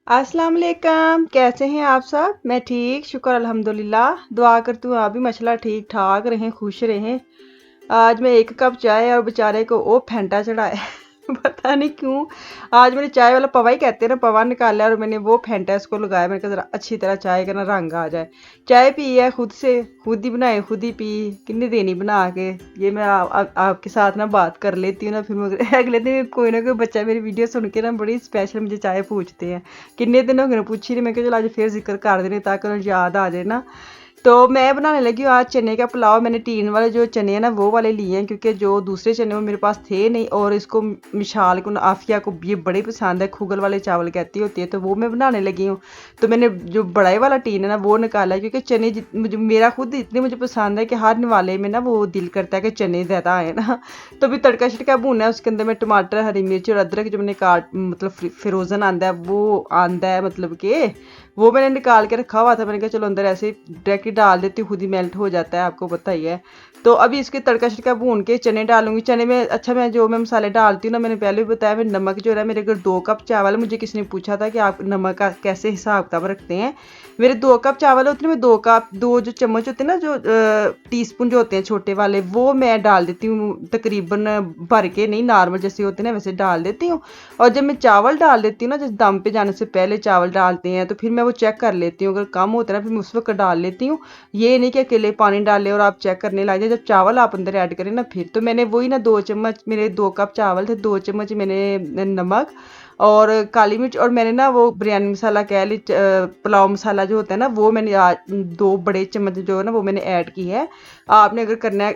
अस्सलाम वालेकुम, कैसे हैं आप सब? मैं ठीक, शुक्र अल्हम्दुलिल्लाह। दुआ करती हूँ आप भी माशाल्लाह ठीक ठाक रहें, खुश रहें। आज मैं एक कप चाय और बेचारे को वो फेंटा चढ़ाया पता नहीं क्यों। आज मैंने चाय वाला पवा ही कहते हैं ना, पवा निकाला और मैंने वो फेंटा इसको लगाया। मैंने कहा ज़रा अच्छी तरह चाय का ना रंग आ जाए। चाय पी है खुद से, खुद ही बनाई खुद ही पी। कितनी देनी बना के। ये मैं आपके साथ ना बात कर लेती हूँ ना, फिर मैं अगले दिन कोई ना कोई बच्चा मेरी वीडियो सुन के ना बड़ी स्पेशल मुझे चाय पूछते हैं। कितने दिन हो गए पूछी नहीं, मैं कहा चलो आज फिर जिक्र कर देने ताकि उन्हें याद आ जाए ना। तो मैं बनाने लगी हूँ आज चने का पुलाव। मैंने टीन वाले जो चने हैं ना वो वाले लिए हैं, क्योंकि जो दूसरे चने वो मेरे पास थे नहीं। और इसको मिशाल को आफिया को ये बड़े पसंद है, खुगल वाले चावल कहती होती है, तो वो मैं बनाने लगी हूँ। तो मैंने जो बड़ाई वाला टीन है ना वो निकाला है, क्योंकि चने मुझे मेरा खुद इतने मुझे पसंद है कि हर निवाले में ना वो दिल करता है कि चने ज़्यादा आए ना। तो अभी तड़का छड़का भूनना है, उसके अंदर मैं टमाटर, हरी मिर्च और अदरक जो मैंने काट मतलब फ्रोज़न आंदा है वो आंदा है, मतलब कि वो मैंने निकाल के रखा हुआ था। मैंने कहा चलो अंदर ऐसे डायरेक्ट ही डाल देती हूँ, खुद ही मेल्ट हो जाता है, आपको पता ही है। तो अभी इसके तड़का छड़का भून के चने डालूंगी। चने में अच्छा मैं जो मैं मसाले डालती हूँ ना, मैंने पहले भी बताया, मैं नमक जो है मेरे अगर 2 कप चावल है, मुझे किसी ने पूछा था कि आप नमक का कैसे हिसाब किताब रखते हैं। मेरे 2 कप चावल है उतने में 2 जो चम्मच होते हैं ना, जो टीस्पून जो होते हैं छोटे वाले, वो मैं डाल देती हूँ तकरीबन भर के, नहीं नॉर्मल जैसे होते हैं ना वैसे डाल देती हूँ। और जब मैं चावल डाल देती हूँ ना, जैसे दम पे जाने से पहले चावल डालते हैं, तो फिर मैं वो चेक कर लेती हूँ, अगर कम होता है ना फिर मैं उस वक्त डाल लेती हूँ। ये नहीं कि अकेले पानी डाले और आप चेक करने लग जाए। जब चावल आप अंदर ऐड करें ना, फिर तो मैंने वही ना 2 चम्मच, मेरे 2 कप चावल थे, 2 चम्मच मैंने नमक और काली मिर्च, और मैंने ना वो बिरयानी मसाला कह ली, पुलाव मसाला जो होता है ना वो मैंने 2 बड़े चम्मच जो है ना वो मैंने ऐड की है। आपने अगर करना है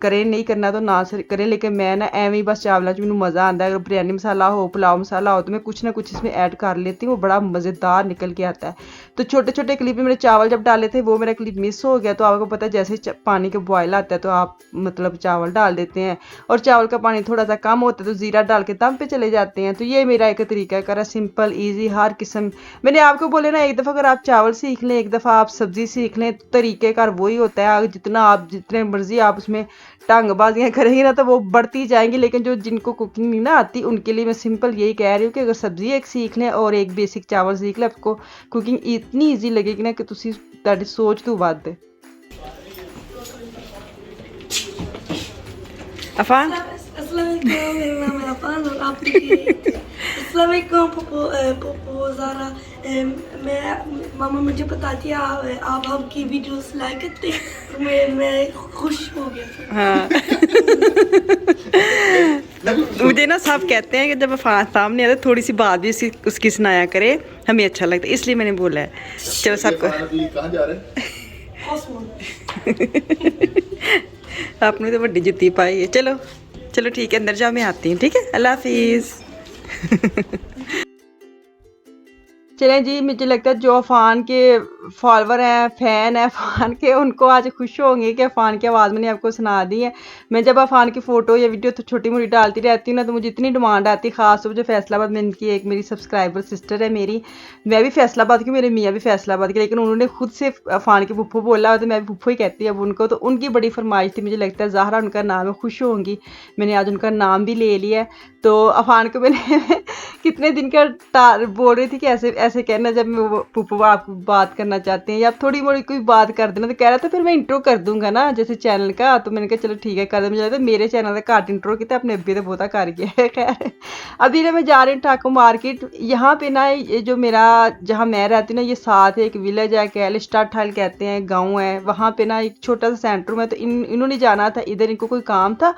करें, नहीं करना तो ना करें, लेकिन मैं ना एवं ही बस चावलों च मैनू मज़ा आता है। अगर बिरयानी मसाला हो, पुलाव मसाला हो, तो मैं कुछ ना कुछ इसमें ऐड कर लेती हूँ, बड़ा मज़ेदार निकल के आता है। तो छोटे छोटे क्लिप में मैंने चावल जब डाले थे वो मेरा क्लिप मिस हो गया। तो आपको पता है जैसे पानी का बॉयल आता है तो आप मतलब चावल डाल देते हैं, और चावल का पानी थोड़ा सा कम होता है तो ज़ीरा डाल के दम पे चले जाते हैं। तो ये मेरा एक तरीका करा, सिंपल ईजी, हर किस्म। मैंने आपको बोले ना, एक दफ़ा अगर आप चावल सीख लें, एक दफ़ा आप सब्ज़ी सीख लें, तो तरीक़ेकार वही होता है। जितना आप जितने मर्जी आप उसमें ढंगबाजियाँ करेंगे ना तो वो बढ़ती जाएंगी। लेकिन जो जिनको कुकिंग नहीं ना आती उनके लिए मैं सिंपल यही कह रही हूँ कि अगर सब्ज़ी एक सीख लें और एक बेसिक चावल सीख लें, आपको कुकिंग इतनी ईजी लगेगी ना कि तुसी ਤੁਹਾਡੀ सोच तो ਵੱਧ है। अफान अस्सलामुअलैकुम, मेरा नाम है अफान और आप देखिए। अस्सलामुअलैकुम पप्पू ज़ारा। मैं मामा मुझे बताती है आप आपकी वीडियोस लाइक करते हैं, तो मैं खुश हो गया। हाँ मुझे ना सब कहते हैं कि जब अफान सामने आते थोड़ी सी बात भी उसकी सुनाया करे, हमें अच्छा लगता है, इसलिए मैंने बोला है। चलो सबको कहाँ जा रहे हैं? आपने तो बड़ी जुत्ती पाई है। चलो चलो ठीक है, अंदर जाओ, मैं आती हूँ, ठीक है, अल्लाह हाफिज़। चलें जी, मुझे लगता है जो अफान के फॉलोवर हैं, फ़ैन हैं अफान के, उनको आज खुश होंगे कि अफान की आवाज़ मैंने आपको सुना दी है। मैं जब अफान की फ़ोटो या वीडियो तो छोटी मोटी डालती रहती हूँ ना, तो मुझे इतनी डिमांड आती है, ख़ास तौर पर जो फैसलाबाद में इनकी एक मेरी सब्सक्राइबर सिस्टर है मेरी। मैं भी फैसलाबाद की, मेरे मियाँ भी फैसलाबाद के, लेकिन उन्होंने खुद से अफान की पुप्पो बोला, तो मैं भी पुप्पो ही कहती अब उनको। तो उनकी बड़ी फरमाइश थी, मुझे लगता है ज़ाहरा उनका नाम है, खुश होंगी। मैंने आज उनका नाम भी ले लिया है। तो अफान को मैंने कितने दिन का बोल रही थी कि ऐसे ऐसे कहना जब मैं वो पुप्पो आप बात करना चाहते हैं या थोड़ी मोड़ी कोई बात कर देना, तो कह रहा था फिर मैं इंट्रो कर दूंगा ना जैसे चैनल का। तो मैंने कहा चलो ठीक है कर दे। मुझे लगता है मेरे चैनल का घट इंट्रो किया, अपने अब्बी तो बहुता कर गया है। खैर अभी ना मैं जा रही हूँ ठाकुर मार्केट। यहाँ पे ना ये जो मेरा जहाँ मैं रहती हूँ ना, ये साथ एक विलेज है, कैलिस्टाट हाल कहते हैं, गाँव है। वहाँ पे ना एक छोटा सा सेंटर में, तो इन्होंने जाना था इधर, इनको कोई काम था।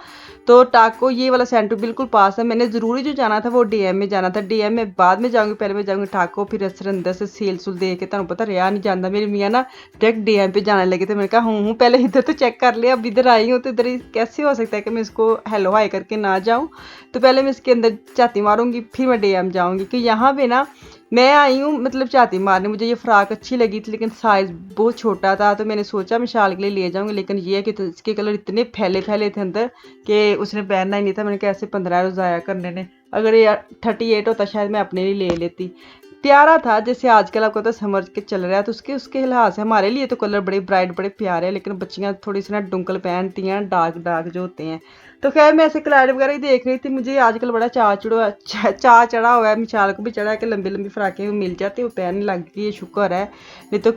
तो टाको ये वाला सेंटर बिल्कुल पास है। मैंने ज़रूरी जो जाना था वो डीएम में जाना था। डीएम में बाद में जाऊँगी, पहले मैं जाऊँगी टाको, फिर अंदर से सेल सुल दे के, तुम पता रहा नहीं जाता। मेरी मियाँ ना डायरेक्ट डीएम पे जाने लगे थे। मैंने कहा हूँ पहले इधर तो चेक कर लिया, अब इधर आई हूँ तो इधर कैसे हो सकता है कि मैं इसको हेलो हाई करके ना जाऊँ। तो पहले मैं इसके अंदर झाती मारूंगी, फिर मैं डीएम जाऊँगी। कि यहाँ पे ना मैं आई हूँ मतलब झाती मारने। मुझे ये फ़्राक अच्छी लगी थी लेकिन साइज़ बहुत छोटा था, तो मैंने सोचा मैं शाल के लिए ले जाऊँगी, लेकिन ये है कि तो इसके कलर इतने फैले फैले थे अंदर कि उसने पहनना ही नहीं था। मैंने कहा ऐसे 15 रोज़ ज़ाया करने ने, अगर ये 38 होता शायद मैं अपने लिए ले लेती। प्यारा था, जैसे आजकल आपको तो समझ के चल रहा है, तो उसके उसके लिहाज से हमारे लिए तो कलर बड़े ब्राइट बड़े प्यारे हैं, लेकिन बच्चियाँ थोड़ी सी ना डुंकल पहनती हैं, डार्क डार्क जो होते हैं। तो खैर मैं ऐसे क्लाइड वगैरह ही देख रही थी। मुझे आजकल बड़ा चा चढ़ा हुआ है, मिशाल को भी चढ़ा है कि लंबी लंबी फ्राकें मिल जाती है, वो पहनने लग गई है, शुक्र है। नहीं तो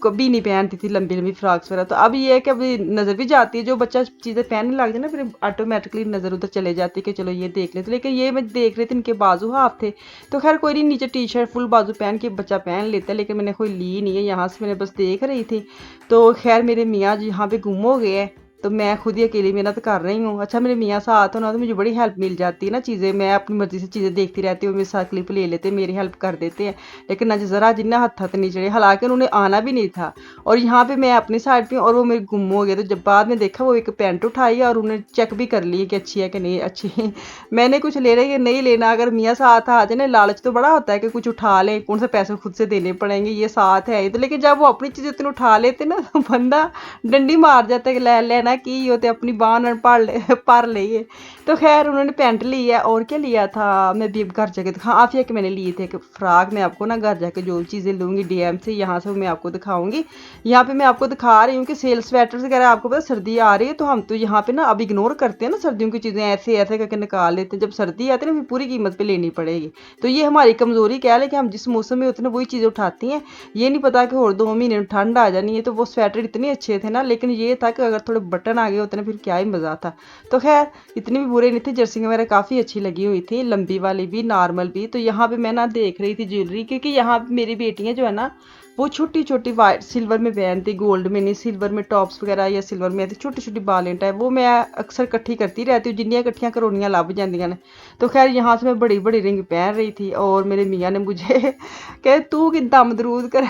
कभी नहीं पहनती थी लंबी लंबी फ्रॉक्स वगैरह। तो अब ये है कि अभी नज़र भी जाती है, जो बच्चा चीज़ें पहनने लग जाए ना फिर ऑटोमेटिकली नज़र उधर चले जाती है कि चलो ये देख लेते। लेकिन ये मैं देख रही थी इनके बाजू हाफ थे, तो खैर कोई नहीं, नीचे टी शर्ट फुल बाजू पहन के बच्चा पहन लेता है, लेकिन मैंने कोई ली नहीं है, यहाँ से मैंने बस देख रही थी। तो खैर मेरे मियाँ जी यहाँ पे गुम हो गए हैं, तो मैं खुद ही अकेली मेहनत कर रही हूँ। अच्छा मेरे मियाँ साथ हो ना तो मुझे बड़ी हेल्प मिल जाती है ना, चीज़ें मैं अपनी मर्ज़ी से चीज़ें देखती रहती हूँ, मेरे साथ क्लिप ले लेते हैं, मेरी हेल्प कर देते हैं। लेकिन ना ज़रा जिन्ना हथ नहीं चढ़े, हालांकि उन्होंने आना भी नहीं था। और यहाँ पे मैं अपनी साइड पे और वो मेरे गुम हो गए। तो जब बाद में देखा वो एक पैंट उठाई और उन्हें चेक भी कर ली कि अच्छी है कि नहीं अच्छी है। मैंने कुछ ले रही है नहीं लेना, अगर मियाँ साथ आ जाए ना, लालच तो बड़ा होता है कि कुछ उठा लें, कौन से पैसे खुद से देने पड़ेंगे, ये साथ है तो। लेकिन जब वो अपनी चीज़ें उतनी उठा लेते ना तो बंदा डंडी मार जाता है कि ले लेना की होते अपनी बांह पर लिए। तो खैर उन्होंने पैंट ली है, और क्या लिया था मैं भी घर जाके दिखा, आफिया के मैंने लिए थे कि फ्राक। मैं आपको ना घर जाके जो चीज़ें लूँगी डीएम से, यहाँ से मैं आपको दिखाऊंगी। यहाँ पे मैं आपको दिखा रही हूँ कि सेल स्वेटर्स वगैरह, आपको पता सर्दी आ रही है तो हम तो यहाँ पे ना अब इग्नोर करते हैं ना सर्दियों की चीज़ें, ऐसे ऐसे करके निकाल लेते हैं। जब सर्दी आती है ना फिर पूरी कीमत पे लेनी पड़ेगी। तो ये हमारी कमज़ोरी क्या है कि हम जिस मौसम में होते हैं ना वही चीज़ें उठाती हैं। ये नहीं पता कि और 2 महीने में ठंड आ जानी है। तो वो स्वेटर इतने अच्छे थे ना, लेकिन ये था कि अगर थोड़े बटन आ गए होते ना फिर क्या ही मज़ा था। तो खैर इतनी भी बुरे नहीं थे, जर्सियाँ वगैरह काफ़ी अच्छी लगी हुई थी, लंबी वाली भी नॉर्मल भी। तो यहाँ पे मैं ना देख रही थी ज्वेलरी, क्योंकि यहाँ पे मेरी बेटियाँ जो है ना वो छोटी छोटी वाइट सिल्वर में पहनती, गोल्ड में नहीं, सिल्वर में टॉप्स वगैरह या सिल्वर में ऐसी छोटी छोटी बालेंट है, वो मैं अक्सर इकट्ठी करती रहती हूँ, जिन्नियाँ इकट्ठियाँ करोनियाँ लभ जांदियां ने। तो खैर यहाँ से मैं बड़ी बड़ी रिंग पहन रही थी और मेरे मियाँ ने मुझे कहे तू कि दम दरूद कर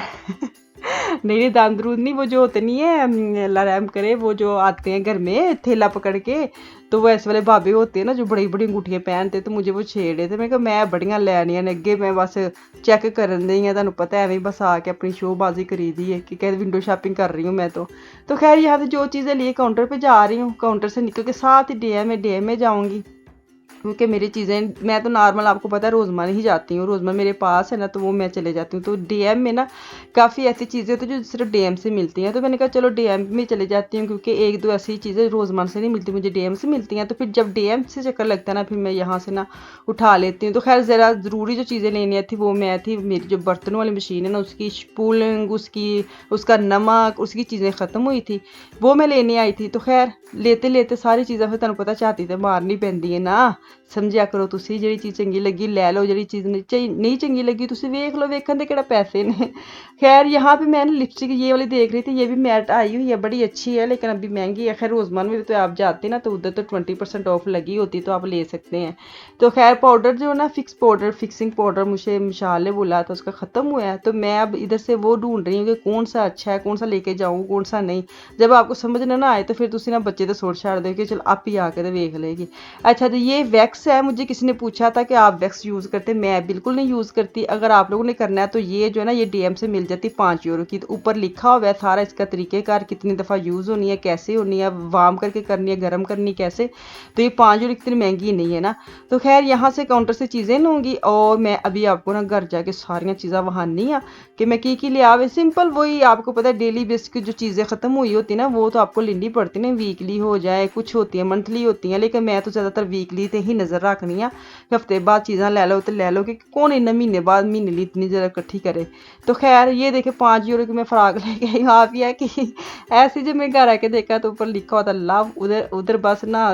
नहीं नहीं दान दरूद नहीं, वो जो होते नहीं है अल्लाह रहम करे, वो जो आते हैं घर में थैला पकड़ के, तो वो ऐसे वाले बाबे होते हैं ना जो बड़ी बड़ी अंगूठियां पहनते। तो मुझे वो छेड़े थे, मैं कहा मैं बड़ियां लैनियां ने अगे, मैं बस चेक करन दी है, तुहानू पता है बस आके अपनी शोबाजी करी दी है कि कहते विंडो शॉपिंग कर रही हूँ मैं तो खैर यहाँ से जो चीज़ें लिए काउंटर पे जा रही हूँ, काउंटर से निकल के साथ ही डीएम में जाऊँगी, क्योंकि मेरी चीज़ें मैं तो नॉर्मल आपको पता है रोज़मर्रा ही जाती हूँ, रोज़मर्रा मेरे पास है ना तो वो मैं चले जाती हूँ। तो डीएम में ना काफ़ी ऐसी चीज़ें होती हैं जो सिर्फ डीएम से मिलती हैं। तो मैंने कहा चलो डीएम में चले जाती हूँ, क्योंकि एक दो ऐसी चीज़ें रोज़मर्रा से नहीं मिलती, मुझे डीएम से मिलती हैं। तो फिर जब डीएम से चक्कर लगता है ना फिर मैं यहाँ से ना उठा लेती हूँ। तो खैर ज़रा ज़रूरी जो चीज़ें लेनी थी वो मैं थी, मेरी जो बर्तनों वाली मशीन है ना उसकी स्पूलिंग, उसका नमक, उसकी चीज़ें ख़त्म हुई थी, वो मैं लेने आई थी। तो खैर लेते लेते सारी चीज़ें फिर तुहानू पता झाती ते मारनी पैंदी है ना, समझिया करो तुसी, ਜਿਹੜੀ चीज़ चंगी लगी लै लो, ਜਿਹੜੀ चीज़ नहीं चंगी लगी तुसी वेख लो, वेखन दे केड़ा पैसे ने। खैर यहाँ पे मैं लिपस्टिक ये वाली देख रही थी, ये भी मैट आई हुई है, बड़ी अच्छी है लेकिन अभी महंगी है। खैर रोज़मर्रा में तो आप जाते ना तो उधर तो 20% ऑफ लगी होती, तो आप ले सकते हैं। तो खैर पाउडर जो है ना फिक्सिंग पाउडर मुझे मिशाल ने बोला था उसका ख़त्म हुआ है, तो मैं अब इधर से वो ढूंढ रही हूँ कि कौन सा अच्छा है, कौन सा लेके जाऊँ, कौन सा नहीं। जब आपको समझ ना आए तो फिर तुसी ना बच्चे तो सोच छाड़ दो कि चल आप ही आके तो वेख लेगी। अच्छा तो ये वैक्स है, मुझे किसी ने पूछा था कि आप वैक्स यूज़ करते, मैं बिल्कुल नहीं यूज़ करती। अगर आप लोगों ने करना है तो ये जो है ना ये डीएम से मिल जाती 5 यूरो की, तो ऊपर लिखा हुआ है सारा इसका तरीक़ेकार, कितनी दफ़ा यूज़ होनी है, कैसे होनी है, वार्म करके करनी है, गर्म करनी कैसे। तो ये 5 यूरो इतनी महंगी नहीं है ना। तो खैर यहाँ से काउंटर से चीज़ें लूँगी और मैं अभी आपको ना घर जाके सारियाँ चीज़ें वहानी आ कि मैं की लिया आवे। सिंपल वही आपको पता है डेली बेस की जो चीज़ें ख़त्म हुई होती ना वो तो आपको लेनी पड़ती ना, वीकली हो जाए, कुछ होती है मंथली होती हैं, लेकिन मैं तो ज़्यादातर वीकली ते ही नज़र रखनी है। हफ्ते बाद चीज़ां लै लो तो लै लो, कि कौन इन्ना महीने बाद महीने ली इतनी ज़्यादा इकट्ठी करे। तो खैर ये देखे 5 यूरो की मैं फ्राक लेके आई, आप ही है कि ऐसे जब मैं घर आके देखा तो ऊपर लिखा होता लव, उधर उधर बस ना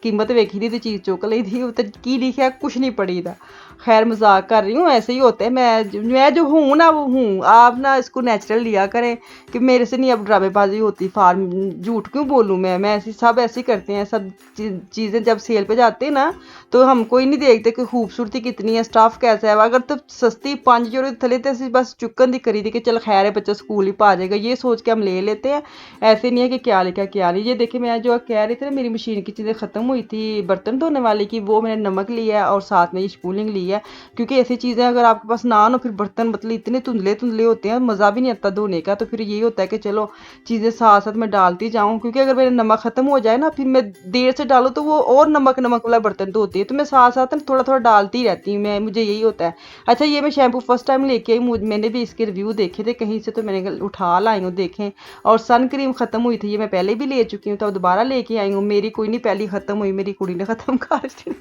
कीमत वेखी थी तो चीज़ चुक ली थी, उधर की लिखा कुछ नहीं पड़ी था। खैर मजाक कर रही हूँ, ऐसे ही होते हैं, मैं जो हूँ ना वो हूँ, आप ना इसको नेचुरल लिया करें कि मेरे से नहीं अब ड्रामेबाजी होती, फार्म झूठ क्यों बोलूँ मैं ऐसी सब ऐसे ही करते हैं। सब चीज़ें जब सेल पे जाते हैं ना तो हम कोई नहीं देखते कि खूबसूरती कितनी है, स्टाफ कैसा है। अगर तो सस्ती 5 यूरो थले तो असं बस चुकन दी करी थी कि चल खैर है बच्चा स्कूल ही पा जाएगा, ये सोच के हम ले लेते हैं। ऐसे नहीं है कि क्या लिखा क्या नहीं। ये देखिए मैं जो कह रही थी ना मेरी मशीन की चीज़ें ख़त्म हुई थी बर्तन धोने वाली की, वो मैंने नमक लिया है और साथ में ये स्पूलिंग ली है। है, क्योंकि ऐसी चीज़ें अगर आपके पास ना हो फिर बर्तन मतलब इतने धुंधले धुंधले होते हैं, मज़ा भी नहीं आता धोने का। तो फिर यही होता है कि चलो चीज़ें साथ साथ मैं डालती जाऊँ, क्योंकि अगर मेरा नमक ख़त्म हो जाए ना फिर मैं देर से डालूँ तो वो और नमक नमक वाला बर्तन धोती है। तो मैं साथ साथ ना थोड़ा थोड़ा डालती रहती हूँ, मैं मुझे यही होता है। अच्छा ये मैं शैम्पू फर्स्ट टाइम लेके आई, मैंने भी इसके रिव्यू देखे थे कहीं से, तो मैंने उठा लाई हूँ देखें। और सन क्रीम ख़त्म हुई थी, ये मैं पहले भी ले चुकी हूँ, तो अब दोबारा लेके आई हूँ। मेरी कोई नहीं पहली ख़त्म हुई, मेरी कुड़ी ने ख़त्म कर दी।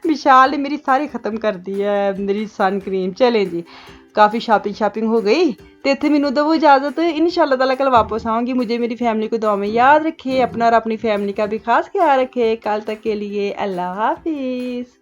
विशाल ने मेरी सारी ख़त्म कर दी है मेरी सन क्रीम। चलें जी, काफ़ी शॉपिंग शापिंग हो गई, तो इतने मैनू दो इजाज़त। इंशाल्लाह ताला कल वापस आऊँगी। मुझे मेरी फैमिली को दुआ में याद रखे, अपना और अपनी फैमिली का भी खास ख्याल रखे। कल तक के लिए अल्लाह हाफिज़।